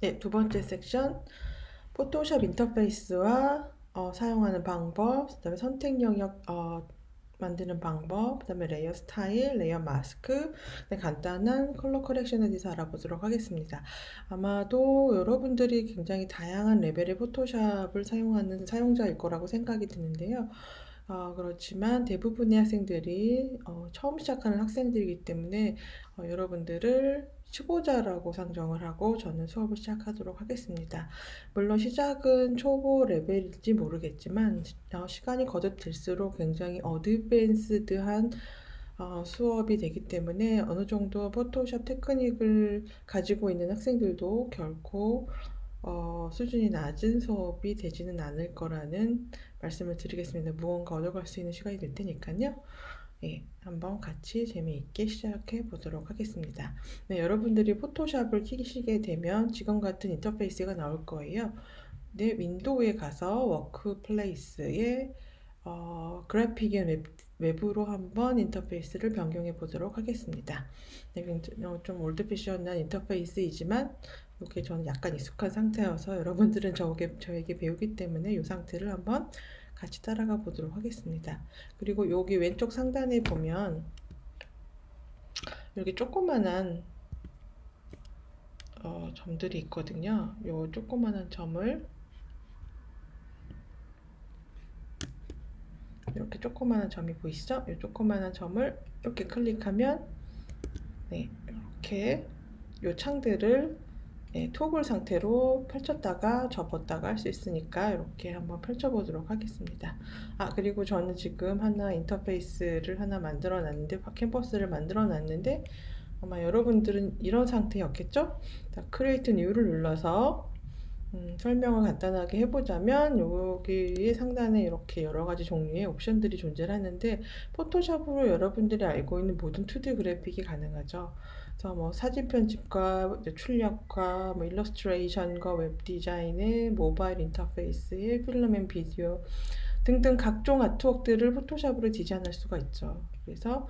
네, 두 번째 섹션 포토샵 인터페이스와 사용하는 방법, 그다음에 선택 영역 만드는 방법, 그다음에 레이어 스타일, 레이어 마스크, 간단한 컬러 커렉션에 대해서 알아보도록 하겠습니다. 아마도 여러분들이 굉장히 다양한 레벨의 포토샵을 사용하는 사용자일 거라고 생각이 드는데요. 그렇지만 대부분의 학생들이 처음 시작하는 학생들이기 때문에 여러분들을 초보자라고 상정을 하고 저는 수업을 시작하도록 하겠습니다. 물론 시작은 초보 레벨일지 모르겠지만 시간이 거듭될수록 굉장히 어드밴스드한 수업이 되기 때문에 어느 정도 포토샵 테크닉을 가지고 있는 학생들도 결코 수준이 낮은 수업이 되지는 않을 거라는 말씀을 드리겠습니다. 무언가 얻어갈 수 있는 시간이 될 테니까요. 예, 한번 같이 재미있게 시작해 보도록 하겠습니다. 네, 여러분들이 포토샵을 키시게 되면 지금 같은 인터페이스가 나올 거예요. 네, 윈도우에 가서 워크플레이스에 그래픽 앤 웹으로 한번 인터페이스를 변경해 보도록 하겠습니다. 네, 좀 올드패션한 인터페이스이지만 이게 저는 약간 익숙한 상태여서 여러분들은 저에게 배우기 때문에 이 상태를 한번 같이 따라가 보도록 하겠습니다. 그리고 여기 왼쪽 상단에 보면 이렇게 조그만한 점들이 있거든요. 이 조그만한 점을 이렇게 조그만한 점이 보이시죠? 이 조그만한 점을 이렇게 클릭하면 네, 이렇게 이 창들을 토글 상태로 펼쳤다가 접었다가 할 수 있으니까 이렇게 한번 펼쳐보도록 하겠습니다. 그리고 저는 지금 하나 인터페이스를 하나 만들어 놨는데, 캔버스를 만들어 놨는데 아마 여러분들은 이런 상태였겠죠? 크리에이트 뉴를 눌러서 설명을 간단하게 해보자면 여기 상단에 이렇게 여러 가지 종류의 옵션들이 존재하는데 포토샵으로 여러분들이 알고 있는 모든 2D 그래픽이 가능하죠. 그래서 뭐 사진 편집과 출력과 뭐 일러스트레이션과 웹 디자인의 모바일 인터페이스의 필름 앤 비디오 등등 각종 아트웍들을 포토샵으로 디자인할 수가 있죠. 그래서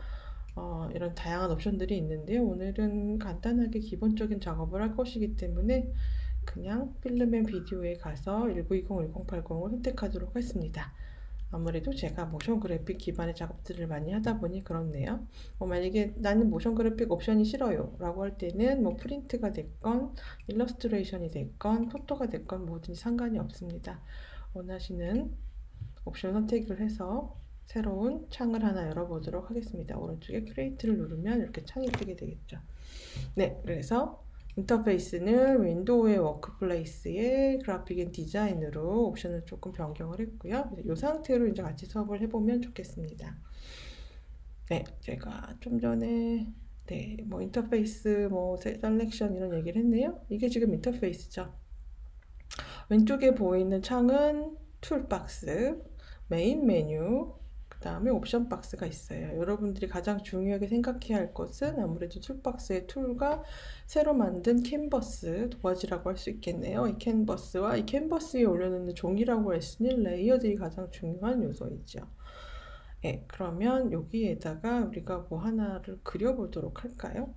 이런 다양한 옵션들이 있는데 오늘은 간단하게 기본적인 작업을 할 것이기 때문에 그냥 필름 앤 비디오에 가서 1920, 1080을 선택하도록 했습니다. 아무래도 제가 모션 그래픽 기반의 작업들을 많이 하다 보니 그렇네요. 만약에 나는 모션 그래픽 옵션이 싫어요 라고 할 때는 뭐 프린트가 됐건 일러스트레이션이 됐건 포토가 됐건 뭐든지 상관이 없습니다. 원하시는 옵션 선택을 해서 새로운 창을 하나 열어보도록 하겠습니다. 오른쪽에 크리에이트를 누르면 이렇게 창이 뜨게 되겠죠. 네, 그래서 인터페이스는 윈도우의 워크플레이스의 그래픽 앤 디자인으로 옵션을 조금 변경을 했고요. 이 상태로 이제 같이 수업을 해보면 좋겠습니다. 네, 제가 좀 전에 뭐 인터페이스, 뭐 셀렉션 이런 얘기를 했네요. 이게 지금 인터페이스죠. 왼쪽에 보이는 창은 툴박스, 메인 메뉴, 그 다음에 옵션 박스가 있어요. 여러분들이 가장 중요하게 생각해야 할 것은 아무래도 툴박스의 툴과 새로 만든 캔버스 두 가지라고 할 수 있겠네요. 이 캔버스와 이 캔버스 위에 올려놓는 종이라고 할 수 있는 레이어들이 가장 중요한 요소이죠. 네, 그러면 여기에다가 우리가 뭐 하나를 그려보도록 할까요?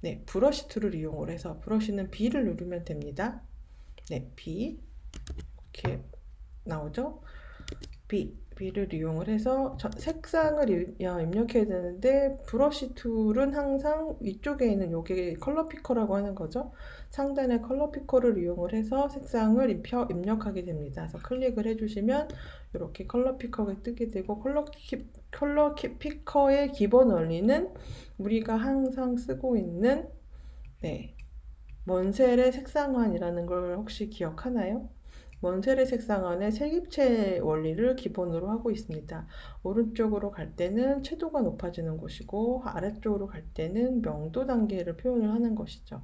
네, 브러쉬 툴을 이용을 해서 브러쉬는 B를 누르면 됩니다. 네, B 이렇게 나오죠? B를 이용을 해서 색상을 입력해야 되는데 브러쉬 툴은 항상 위쪽에 있는 요게 컬러 피커라고 하는 거죠. 상단의 컬러 피커를 이용을 해서 색상을 입력하게 됩니다. 그래서 클릭을 해주시면 이렇게 컬러 피커가 뜨게 되고 컬러 피커의 기본 원리는 우리가 항상 쓰고 있는 먼셀의 색상환이라는 걸 혹시 기억하나요? 먼셀의 색상환의 색입체 원리를 기본으로 하고 있습니다. 오른쪽으로 갈 때는 채도가 높아지는 것이고 아래쪽으로 갈 때는 명도 단계를 표현을 하는 것이죠.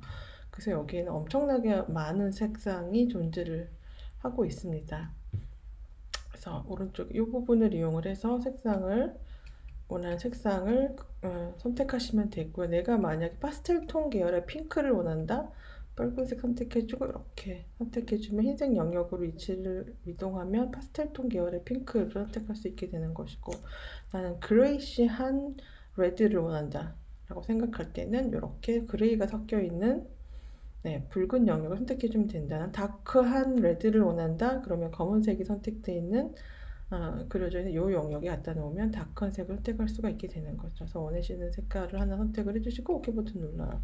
그래서 여기에는 엄청나게 많은 색상이 존재를 하고 있습니다. 그래서 오른쪽 이 부분을 이용을 해서 원하는 색상을 선택하시면 되고요. 내가 만약에 파스텔 톤 계열의 핑크를 원한다. 빨간색 선택해주고 이렇게 선택해주면 흰색 영역으로 위치를 이동하면 파스텔 톤 계열의 핑크를 선택할 수 있게 되는 것이고 나는 그레이시한 레드를 원한다 라고 생각할 때는 이렇게 그레이가 섞여 있는 네, 붉은 영역을 선택해 주면 된다. 다크한 레드를 원한다. 그러면 검은색이 선택되어 있는 그려져 있는 이 영역에 갖다 놓으면 다크한 색을 선택할 수가 있게 되는 거죠. 그래서 원하시는 색깔을 하나 선택을 해주시고 OK 버튼 눌러요.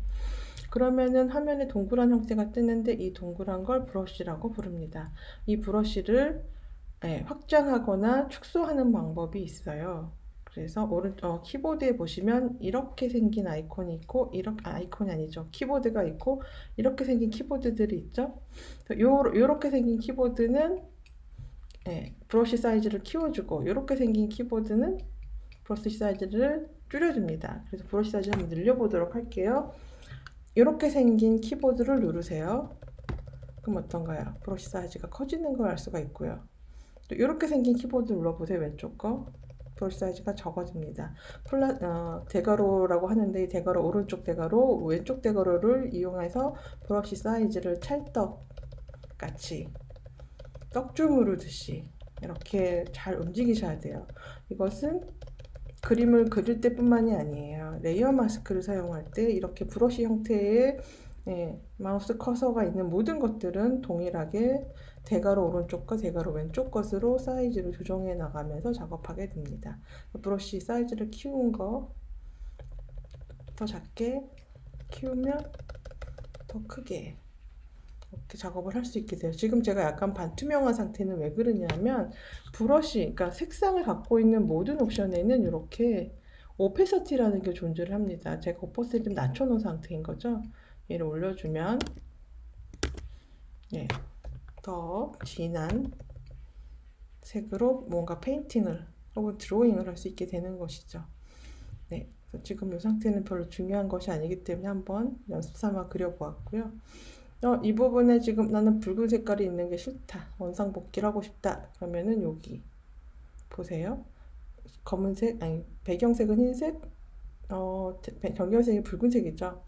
그러면은 화면에 동그란 형태가 뜨는데 이 동그란 걸 브러쉬라고 부릅니다. 이 브러쉬를 확장하거나 축소하는 방법이 있어요. 그래서 키보드에 보시면 이렇게 생긴 아이콘이 있고, 아이콘이 아니죠. 키보드가 있고, 이렇게 생긴 키보드들이 있죠. 요렇게 생긴 키보드는 브러쉬 사이즈를 키워주고, 요렇게 생긴 키보드는 브러쉬 사이즈를 줄여줍니다. 그래서 브러쉬 사이즈 한번 늘려보도록 할게요. 이렇게 생긴 키보드를 누르세요. 그럼 어떤가요? 브러쉬 사이즈가 커지는 걸 알 수가 있고요. 또 이렇게 생긴 키보드 눌러보세요. 왼쪽 거. 브러쉬 사이즈가 적어집니다. 대괄호라고 하는데 이 대괄호 오른쪽 대괄호, 왼쪽 대괄호를 이용해서 브러쉬 사이즈를 찰떡같이 떡주무르듯이 이렇게 잘 움직이셔야 돼요. 이것은 그림을 그릴 때뿐만이 아니에요. 레이어 마스크를 사용할 때 이렇게 브러쉬 형태의 마우스 커서가 있는 모든 것들은 동일하게 대괄호 오른쪽과 대괄호 왼쪽 것으로 사이즈를 조정해 나가면서 작업하게 됩니다. 브러쉬 사이즈를 키운 거 더 작게 키우면 더 크게 이렇게 작업을 할 수 있게 돼요. 지금 제가 약간 반투명한 상태는 왜 그러냐면 브러쉬, 그러니까 색상을 갖고 있는 모든 옵션에는 이렇게 오페서티라는 게 존재를 합니다. 제가 오퍼시티를 좀 낮춰놓은 상태인 거죠. 얘를 올려주면 더 진한 색으로 뭔가 페인팅을 혹은 드로잉을 할 수 있게 되는 것이죠. 네, 지금 이 상태는 별로 중요한 것이 아니기 때문에 한번 연습 삼아 그려보았고요. 이 부분에 지금 나는 붉은 색깔이 있는 게 싫다. 원상복귀를 하고 싶다. 그러면은 여기 보세요. 검은색, 아니 배경색은 흰색, 변경색이 붉은색이죠.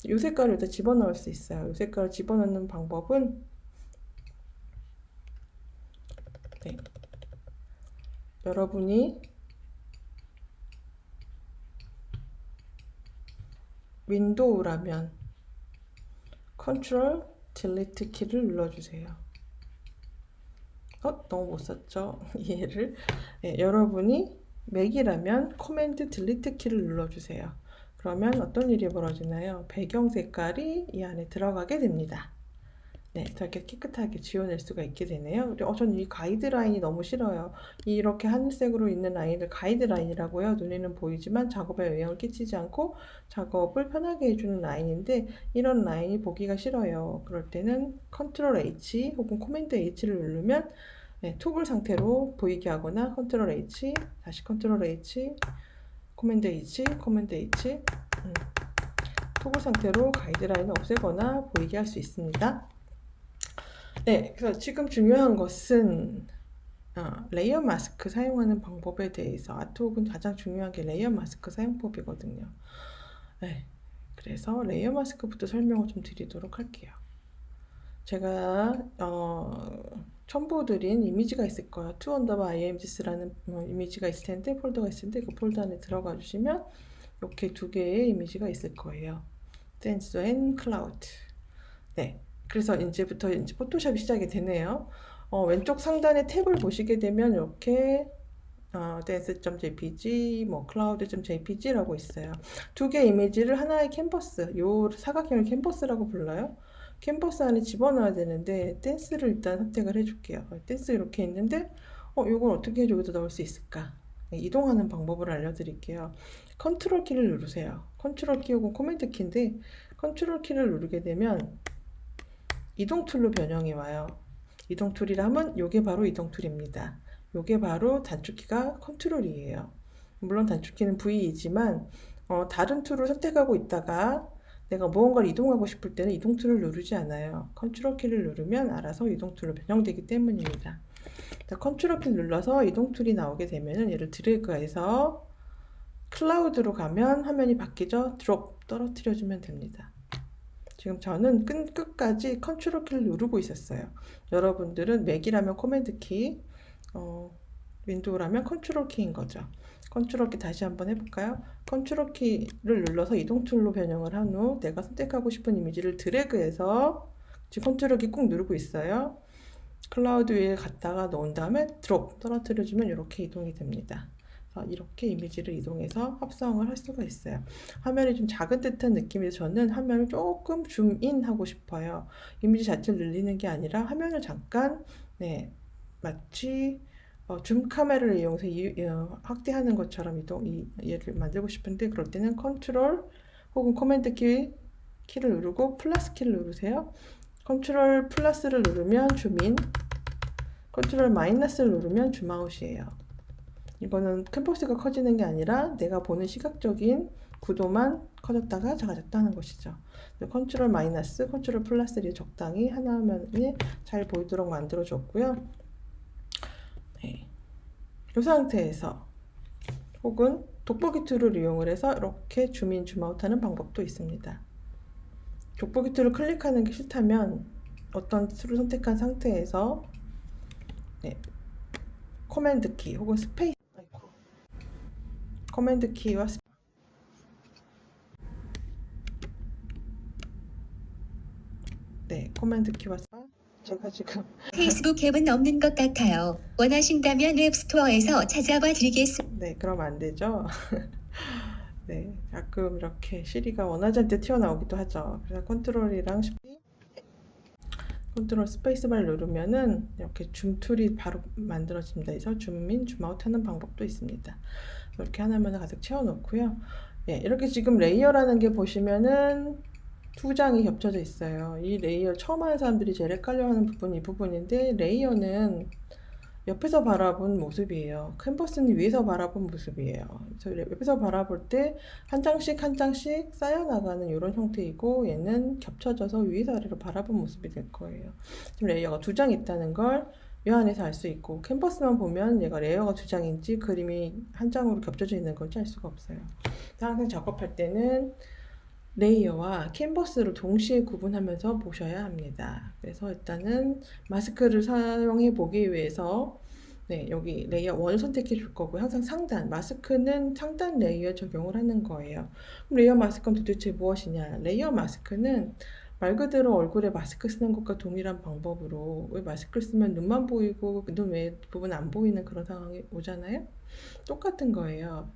이 색깔을 일단 집어넣을 수 있어요. 이 색깔을 집어넣는 방법은 여러분이 윈도우라면 컨트롤 딜리트 키를 눌러주세요. 너무 못 썼죠? 얘를 여러분이 맥이라면 코맨드 딜리트 키를 눌러주세요. 그러면 어떤 일이 벌어지나요? 배경 색깔이 이 안에 들어가게 됩니다. 네, 이렇게 깨끗하게 지워낼 수가 있게 되네요. 저는 이 가이드라인이 너무 싫어요. 이렇게 하늘색으로 있는 라인을 가이드라인이라고 해요. 눈에는 보이지만 작업에 영향을 끼치지 않고 작업을 편하게 해주는 라인인데 이런 라인이 보기가 싫어요. 그럴 때는 컨트롤 H 혹은 코맨드 H를 누르면 토글 상태로 보이게 하거나 컨트롤 H, 다시 컨트롤 H, 코맨드 H, 코맨드 H 토글 상태로 가이드라인을 없애거나 보이게 할 수 있습니다. 네, 그래서 지금 중요한 것은 레이어 마스크 사용하는 방법에 대해서 아트웍은 가장 중요한 게 레이어 마스크 사용법이거든요. 네, 그래서 레이어 마스크부터 설명을 좀 드리도록 할게요. 제가 첨부드린 이미지가 있을 거예요. to_imgs라는 이미지가 있을 텐데 폴더가 있을 텐데 그 폴더 안에 들어가 주시면 이렇게 두 개의 이미지가 있을 거예요. 댄스 앤 클라우드. 네. 그래서 이제부터 포토샵이 시작이 되네요. 왼쪽 상단의 탭을 보시게 되면 이렇게 dance.jpg, cloud.jpg라고 있어요. 두 개의 이미지를 하나의 캔버스, 요 사각형을 캔버스라고 불러요. 캔버스 안에 집어넣어야 되는데 댄스를 일단 선택을 해줄게요. 댄스 이렇게 있는데 이걸 어떻게 여기다 넣을 수 있을까? 이동하는 방법을 알려드릴게요. 컨트롤 키를 누르세요. 컨트롤 키 혹은 코맨드 키인데 컨트롤 키를 누르게 되면 이동 툴로 변형이 와요. 이동 툴이라면 요게 바로 이동 툴입니다. 요게 바로 단축키가 컨트롤이에요. 물론 단축키는 V이지만 다른 툴을 선택하고 있다가 내가 무언가를 이동하고 싶을 때는 이동 툴을 누르지 않아요. 컨트롤 키를 누르면 알아서 이동 툴로 변형되기 때문입니다. 컨트롤 키를 눌러서 이동 툴이 나오게 되면은 얘를 드래그해서 클라우드로 가면 화면이 바뀌죠. 드롭 떨어뜨려주면 됩니다. 지금 저는 끝까지 컨트롤 키를 누르고 있었어요. 여러분들은 맥이라면 코맨드 키, 윈도우라면 컨트롤 키인 거죠. 컨트롤 키 다시 한번 해볼까요? 컨트롤 키를 눌러서 이동 툴로 변형을 한 후 내가 선택하고 싶은 이미지를 드래그해서 지금 컨트롤 키 꾹 누르고 있어요. 클라우드 위에 갖다가 놓은 다음에 드롭 떨어뜨려주면 이렇게 이동이 됩니다. 이렇게 이미지를 이동해서 합성을 할 수가 있어요. 화면이 좀 작은 듯한 느낌에서 저는 화면을 조금 줌인 하고 싶어요. 이미지 자체를 늘리는 게 아니라 화면을 잠깐 마치 줌 카메라를 이용해서 확대하는 것처럼 얘를 만들고 싶은데, 그럴 때는 컨트롤 혹은 커맨드 키를 누르고 플러스 키를 누르세요. 컨트롤 플러스를 누르면 줌인, 컨트롤 마이너스를 누르면 줌아웃이에요. 이거는 캔버스가 커지는 게 아니라 내가 보는 시각적인 구도만 커졌다가 작아졌다 하는 것이죠. 컨트롤 마이너스, 컨트롤 플러스를 적당히 하나 화면에 잘 보이도록 만들어 줬고요. 이 상태에서 혹은 돋보기 툴을 이용을 해서 이렇게 줌인, 줌아웃 하는 방법도 있습니다. 돋보기 툴을 클릭하는 게 싫다면 어떤 툴을 선택한 상태에서 커맨드 키 혹은 스페이스, 커맨드 키와 커맨드 키와 제가 지금 페이스북 앱은 없는 것 같아요. 원하신다면 앱스토어에서 찾아봐 드리겠습니다. 그럼 안 되죠. 가끔 이렇게 시리가 원하지 않을 때 튀어나오기도 하죠. 그래서 컨트롤 스페이스바를 누르면은 이렇게 줌 툴이 바로 만들어집니다. 그래서 줌인, 줌아웃 하는 방법도 있습니다. 이렇게 하나만 가득 채워놓고요. 이렇게 지금 레이어라는 게 보시면은 두 장이 겹쳐져 있어요. 이 레이어 처음 하는 사람들이 제일 헷갈려하는 부분이 이 부분인데, 레이어는 옆에서 바라본 모습이에요. 캔버스는 위에서 바라본 모습이에요. 그래서 옆에서 바라볼 때 한 장씩 한 장씩 쌓여나가는 이런 형태이고, 얘는 겹쳐져서 위에서 아래로 바라본 모습이 될 거예요. 지금 레이어가 두 장 있다는 걸 이 안에서 알 수 있고, 캔버스만 보면 얘가 레이어가 두 장인지 그림이 한 장으로 겹쳐져 있는 건지 알 수가 없어요. 항상 작업할 때는 레이어와 캔버스를 동시에 구분하면서 보셔야 합니다. 그래서 일단은 마스크를 사용해 보기 위해서 여기 레이어 1을 선택해 줄 거고요. 항상 상단, 마스크는 상단 레이어 적용을 하는 거예요. 그럼 레이어 마스크는 도대체 무엇이냐? 레이어 마스크는 말 그대로 얼굴에 마스크 쓰는 것과 동일한 방법으로, 왜 마스크를 쓰면 눈만 보이고 눈 외 부분 안 보이는 그런 상황이 오잖아요? 똑같은 거예요.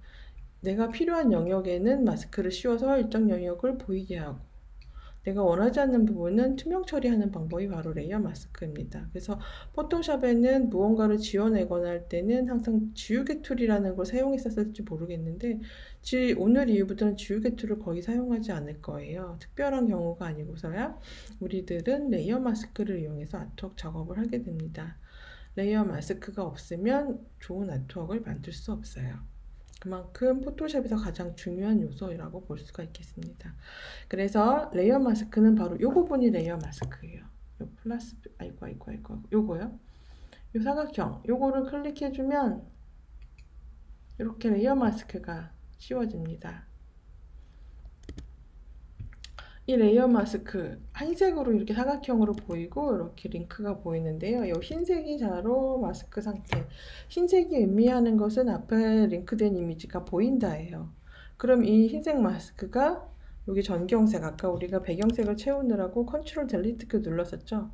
내가 필요한 영역에는 마스크를 씌워서 일정 영역을 보이게 하고, 내가 원하지 않는 부분은 투명 처리하는 방법이 바로 레이어 마스크입니다. 그래서 포토샵에는 무언가를 지워내거나 할 때는 항상 지우개 툴이라는 걸 사용했었을지 모르겠는데, 오늘 이후부터는 지우개 툴을 거의 사용하지 않을 거예요. 특별한 경우가 아니고서야 우리들은 레이어 마스크를 이용해서 아트웍 작업을 하게 됩니다. 레이어 마스크가 없으면 좋은 아트웍을 만들 수 없어요. 그만큼 포토샵에서 가장 중요한 요소라고 볼 수가 있겠습니다. 그래서 레이어 마스크는 바로 요 부분이 레이어 마스크예요. 요 플러스, 요거요. 요 사각형, 요거를 클릭해주면 이렇게 레이어 마스크가 씌워집니다. 이 레이어 마스크 흰색으로 이렇게 사각형으로 보이고 이렇게 링크가 보이는데요. 이 흰색이 자로 마스크 상태. 흰색이 의미하는 것은 앞에 링크된 이미지가 보인다예요. 그럼 이 흰색 마스크가 여기 전경색, 아까 우리가 배경색을 채우느라고 컨트롤 델리트 키 눌렀었죠.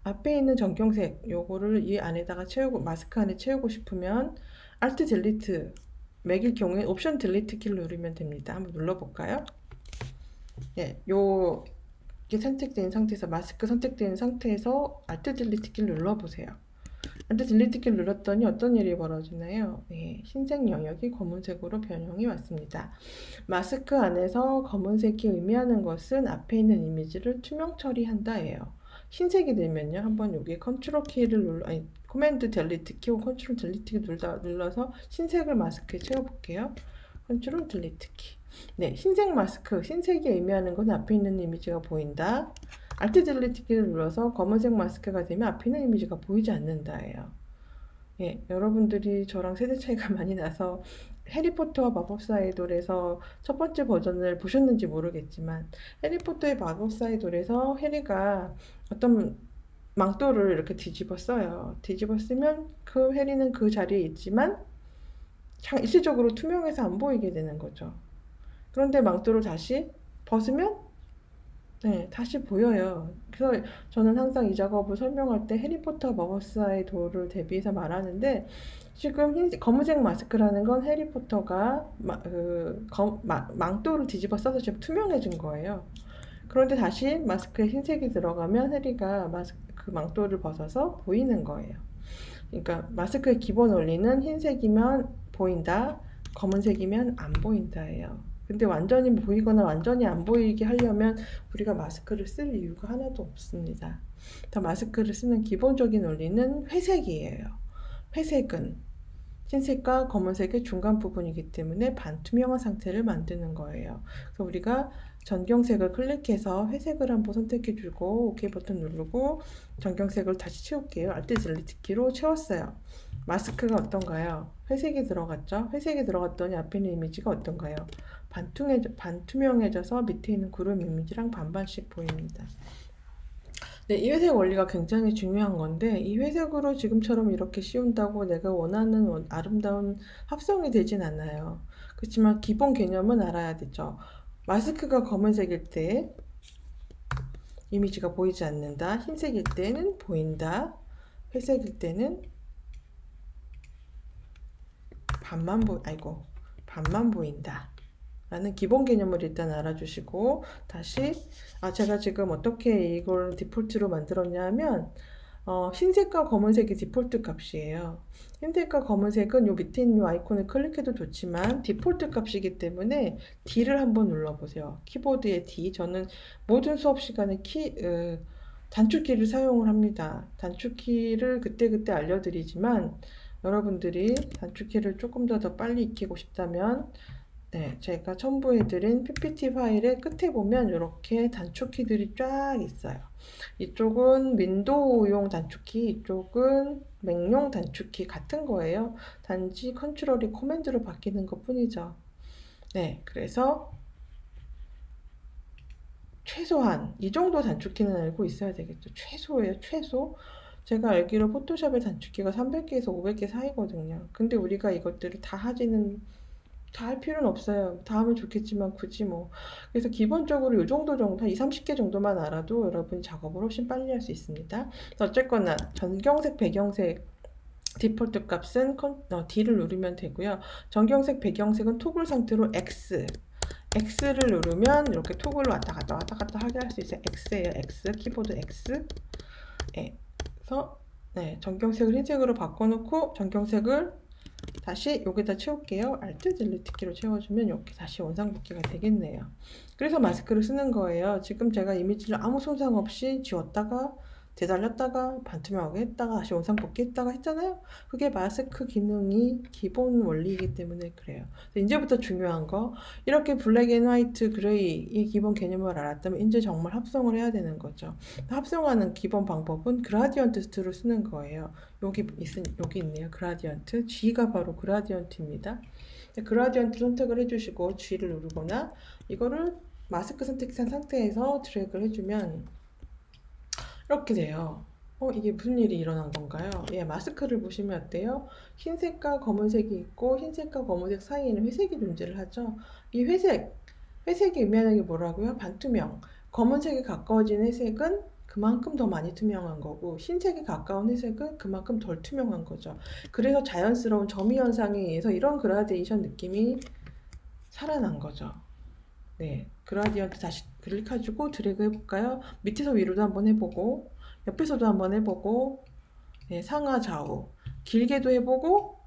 앞에 있는 전경색 요거를 이 안에다가 채우고, 마스크 안에 채우고 싶으면 알트 델리트 맥일 경우에 옵션 델리트 키를 누르면 됩니다. 한번 눌러볼까요? 이게 선택된 상태에서, 마스크 선택된 상태에서 알트 딜리트 키를 눌러보세요. 알트 딜리트 키를 눌렀더니 어떤 일이 벌어지나요? 흰색 영역이 검은색으로 변형이 왔습니다. 마스크 안에서 검은색이 의미하는 것은 앞에 있는 이미지를 투명 처리한다예요. 흰색이 되면요, 한번 여기 컨트롤 키를 코맨드 델리트 키 혹은 컨트롤 델리트 키 눌러서 흰색을 마스크에 채워볼게요. 컨트롤 델리트 키. 흰색 마스크, 흰색이 의미하는 건 앞에 있는 이미지가 보인다. 알트 델리트 키를 눌러서 검은색 마스크가 되면 앞에 있는 이미지가 보이지 않는다예요. 여러분들이 저랑 세대 차이가 많이 나서 해리포터와 마법사의 돌에서 첫 번째 버전을 보셨는지 모르겠지만, 해리포터의 마법사의 돌에서 해리가 어떤 망토를 이렇게 뒤집어 써요. 뒤집어 쓰면 그 해리는 그 자리에 있지만 일시적으로 투명해서 안 보이게 되는 거죠. 그런데 망토를 다시 벗으면 네, 다시 보여요. 그래서 저는 항상 이 작업을 설명할 때 해리포터 머버스와의 돌을 대비해서 말하는데 지금 검은색 마스크라는 건 해리포터가 망토를 뒤집어 써서 지금 투명해진 거예요. 그런데 다시 마스크에 흰색이 들어가면 해리가 그 망토를 벗어서 보이는 거예요. 그러니까 마스크의 기본 원리는 흰색이면 보인다, 검은색이면 안 보인다예요. 근데 완전히 보이거나 완전히 안 보이게 하려면 우리가 마스크를 쓸 이유가 하나도 없습니다. 더 마스크를 쓰는 기본적인 원리는 회색이에요. 회색은 흰색과 검은색의 중간 부분이기 때문에 반투명한 상태를 만드는 거예요. 그래서 우리가 전경색을 클릭해서 회색을 한번 선택해주고 OK 버튼 누르고 전경색을 다시 채울게요. Alt 딜리트 키로 채웠어요. 마스크가 어떤가요? 회색이 들어갔죠? 회색이 들어갔더니 앞에 있는 이미지가 어떤가요? 반투명해져서 밑에 있는 구름 이미지랑 반반씩 보입니다. 네, 이 회색 원리가 굉장히 중요한 건데 이 회색으로 지금처럼 이렇게 씌운다고 내가 원하는 아름다운 합성이 되진 않아요. 그렇지만 기본 개념은 알아야 되죠. 마스크가 검은색일 때 이미지가 보이지 않는다. 흰색일 때는 보인다. 회색일 때는 반만 보인다. 라는 기본 개념을 일단 알아주시고 다시 제가 지금 어떻게 이걸 디폴트로 만들었냐 하면 흰색과 검은색이 디폴트 값이에요. 흰색과 검은색은 요 밑에 있는 요 아이콘을 클릭해도 좋지만 디폴트 값이기 때문에 D를 한번 눌러보세요. 키보드의 D. 저는 모든 수업 시간에 단축키를 사용을 합니다. 단축키를 그때그때 알려드리지만 여러분들이 단축키를 조금 더 빨리 익히고 싶다면 네, 제가 첨부해드린 PPT 파일의 끝에 보면 이렇게 단축키들이 쫙 있어요. 이쪽은 윈도우용 단축키, 이쪽은 맥용 단축키 같은 거예요. 단지 컨트롤이 코맨드로 바뀌는 것 뿐이죠. 네, 그래서 최소한 이 정도 단축키는 알고 있어야 되겠죠. 최소예요, 최소. 제가 알기로 포토샵의 단축키가 300개에서 500개 사이거든요. 근데 우리가 이것들을 다 할 필요는 없어요. 다 하면 좋겠지만 굳이 뭐. 그래서 기본적으로 이 정도 한 2, 30개 정도만 알아도 여러분 작업을 훨씬 빨리 할 수 있습니다. 어쨌거나 전경색, 배경색 디폴트 값은 D를 누르면 되고요. 전경색, 배경색은 토글 상태로 X를 누르면 이렇게 토글을 왔다 갔다 하게 할 수 있어요. X예요. X. 키보드 X. 네. 그래서 네, 전경색을 흰색으로 바꿔놓고 전경색을 다시 여기다 채울게요. Alt 딜리트 키로 채워주면 이렇게 다시 원상복귀가 되겠네요. 그래서 마스크를 쓰는 거예요. 지금 제가 이미지를 아무 손상 없이 지웠다가 되살렸다가 반투명하게 했다가 다시 원상복귀 했다가 했잖아요. 그게 마스크 기능이 기본 원리이기 때문에 그래요. 이제부터 중요한 거, 이렇게 블랙 앤 화이트, 그레이의 기본 개념을 알았다면 이제 정말 합성을 해야 되는 거죠. 합성하는 기본 방법은 그라디언트 툴을 쓰는 거예요. 여기 있네요. 그라디언트. G가 바로 그라디언트입니다. 그라디언트 선택을 해주시고 G를 누르거나 이거를 마스크 선택한 상태에서 드래그를 해주면 이렇게 돼요. 이게 무슨 일이 일어난 건가요? 예, 마스크를 보시면 어때요? 흰색과 검은색이 있고 흰색과 검은색 사이에는 회색이 존재를 하죠. 이 회색이 의미하는 게 뭐라고요? 반투명. 검은색에 가까워진 회색은 그만큼 더 많이 투명한 거고 흰색에 가까운 회색은 그만큼 덜 투명한 거죠. 그래서 자연스러운 점이 현상에 의해서 이런 그라데이션 느낌이 살아난 거죠. 네, 그라디언트 다시 클릭해주고 드래그 해볼까요? 밑에서 위로도 한번 해보고 옆에서도 한번 해보고 네, 상하 좌우 길게도 해보고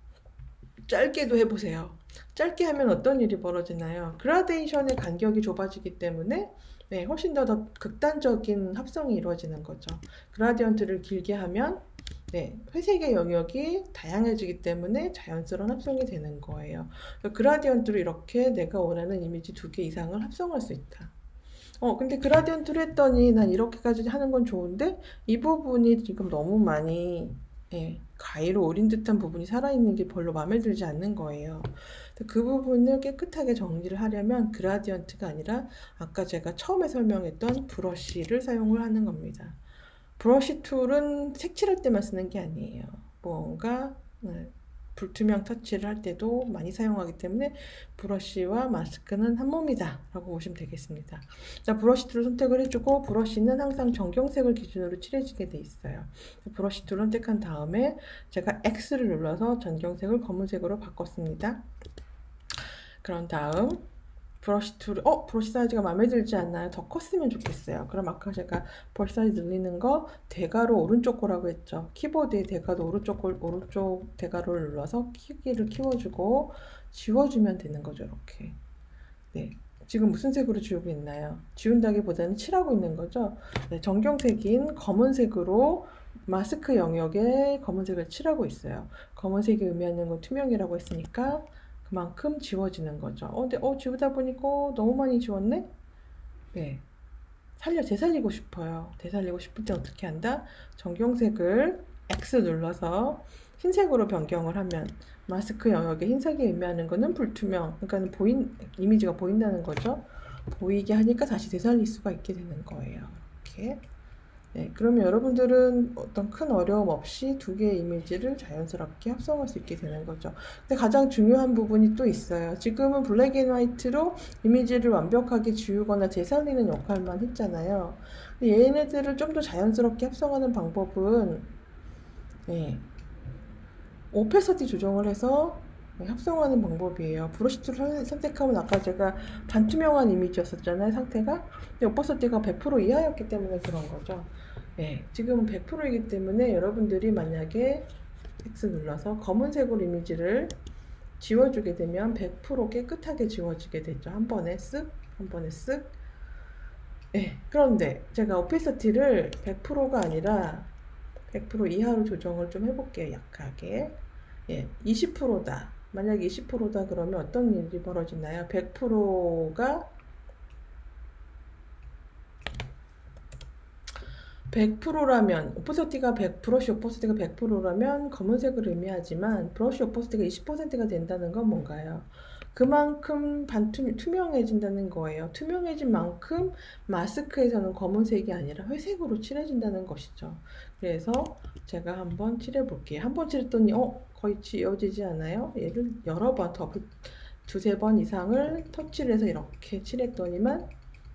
짧게도 해보세요. 짧게 하면 어떤 일이 벌어지나요? 그라데이션의 간격이 좁아지기 때문에 네, 훨씬 더 극단적인 합성이 이루어지는 거죠. 그라디언트를 길게 하면 네, 회색의 영역이 다양해지기 때문에 자연스러운 합성이 되는 거예요. 그라디언트로 이렇게 내가 원하는 이미지 2개 이상을 합성할 수 있다. 근데 그라디언트로 했더니 난 이렇게까지 하는 건 좋은데 이 부분이 지금 너무 많이 가위로 오린 듯한 부분이 살아있는 게 별로 마음에 들지 않는 거예요. 그 부분을 깨끗하게 정리를 하려면 그라디언트가 아니라 아까 제가 처음에 설명했던 브러쉬를 사용을 하는 겁니다. 브러쉬 툴은 색칠할 때만 쓰는 게 아니에요. 뭔가 불투명 터치를 할 때도 많이 사용하기 때문에 브러쉬와 마스크는 한 몸이다 라고 보시면 되겠습니다. 자, 브러쉬 툴을 선택을 해주고 브러쉬는 항상 정경색을 기준으로 칠해지게 돼 있어요. 브러쉬 툴을 선택한 다음에 제가 X를 눌러서 전경색을 검은색으로 바꿨습니다. 그런 다음 브러쉬 툴, 브러쉬 사이즈가 마음에 들지 않나요? 더 컸으면 좋겠어요. 그럼 아까 제가 브러쉬 사이즈 늘리는 거 대괄호 오른쪽 거라고 했죠. 키보드의 대괄호 오른쪽 대괄호를 눌러서 크기를 키워주고 지워주면 되는 거죠. 이렇게. 네. 지금 무슨 색으로 지우고 있나요? 지운다기보다는 칠하고 있는 거죠. 네, 정경색인 검은색으로 마스크 영역에 검은색을 칠하고 있어요. 검은색이 의미하는 건 투명이라고 했으니까 그만큼 지워지는 거죠. 근데 지우다 보니까 너무 많이 지웠네? 네. 되살리고 싶어요. 되살리고 싶을 때 어떻게 한다? 정경색을 X 눌러서 흰색으로 변경을 하면 마스크 영역에 흰색이 의미하는 거는 불투명, 그러니까 이미지가 보인다는 거죠. 보이게 하니까 다시 되살릴 수가 있게 되는 거예요. 이렇게. 네, 그러면 여러분들은 어떤 큰 어려움 없이 두 개의 이미지를 자연스럽게 합성할 수 있게 되는 거죠. 근데 가장 중요한 부분이 또 있어요. 지금은 블랙 앤 화이트로 이미지를 완벽하게 지우거나 되살리는 역할만 했잖아요. 근데 얘네들을 좀 더 자연스럽게 합성하는 방법은 네, 오페서티 조정을 해서 합성하는 방법이에요. 브러쉬 툴을 선택하면 아까 제가 반투명한 이미지였었잖아요, 상태가. 근데 오퍼서티가 100% 이하였기 때문에 그런 거죠. 네, 지금은 100%이기 때문에 여러분들이 만약에 X 눌러서 검은색으로 이미지를 지워주게 되면 100% 깨끗하게 지워지게 되죠. 한 번에 쓱, 한 번에 쓱. 네, 그런데 제가 오페서티를 100%가 아니라 100% 이하로 조정을 좀 해볼게요. 약하게. 예, 20%다. 만약 20%다 그러면 어떤 일이 벌어지나요? 100%라면 오퍼서티가 100, 브러쉬 오퍼서티가 100%라면 검은색을 의미하지만 브러쉬 오퍼서티가 20%가 된다는 건 뭔가요? 그만큼 투명해진다는 거예요. 투명해진 만큼 마스크에서는 검은색이 아니라 회색으로 칠해진다는 것이죠. 그래서 제가 한번 칠해 볼게요. 한번 칠했더니 거의 지워지지 않아요? 얘를 여러 번 두세 번 이상을 터치를 해서 이렇게 칠했더니만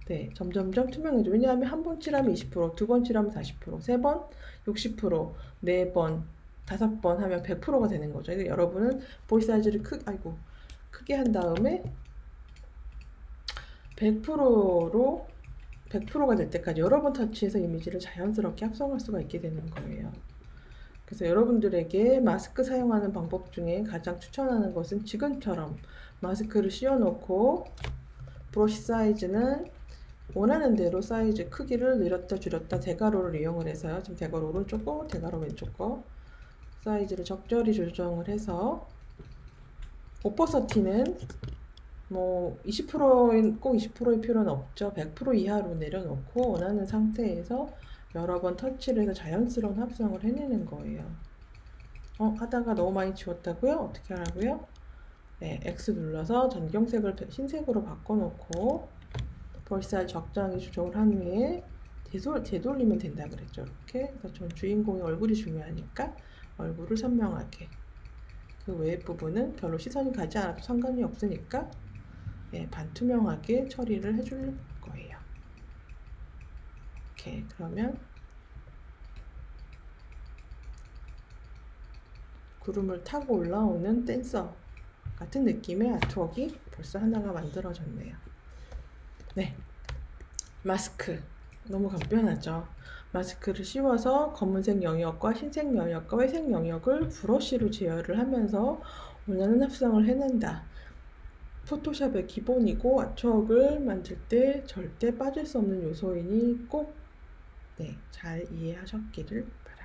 네, 점점점 투명해져. 왜냐하면 한 번 칠하면 20%, 두 번 칠하면 40%, 세 번 60%, 네 번, 다섯 번 하면 100%가 되는 거죠. 그래서 여러분은 보이 사이즈를 크게 한 다음에 100%로 100%가 될 때까지 여러 번 터치해서 이미지를 자연스럽게 합성할 수가 있게 되는 거예요. 그래서 여러분들에게 마스크 사용하는 방법 중에 가장 추천하는 것은 지금처럼 마스크를 씌워놓고 브러쉬 사이즈는 원하는 대로 사이즈 크기를 늘렸다 줄였다 대괄호를 이용을 해서요. 지금 대괄호 오른쪽 거, 대괄호 왼쪽 거 사이즈를 적절히 조정을 해서 오퍼서티는 뭐 20%인 꼭 20%일 필요는 없죠. 100% 이하로 내려놓고 원하는 상태에서 여러 번 터치를 해서 자연스러운 합성을 해내는 거예요. 하다가 너무 많이 지웠다고요? 어떻게 하라고요? 네, X 눌러서 전경색을 흰색으로 바꿔놓고 벌써 적당히 조정을 한 후에 되돌리면 된다 그랬죠. 이렇게. 그래서 전 주인공의 얼굴이 중요하니까 얼굴을 선명하게. 그 외의 부분은 별로 시선이 가지 않아도 상관이 없으니까 반투명하게 처리를 해줄 거예요. 이렇게. 그러면 구름을 타고 올라오는 댄서 같은 느낌의 아트웍이 벌써 하나가 만들어졌네요. 네, 마스크 너무 간편하죠. 마스크를 씌워서 검은색 영역과 흰색 영역과 회색 영역을 브러쉬로 제어를 하면서 원하는 합성을 해낸다. 포토샵의 기본이고 아트웍을 만들 때 절대 빠질 수 없는 요소이니 꼭 잘 이해하셨기를 바랍니다.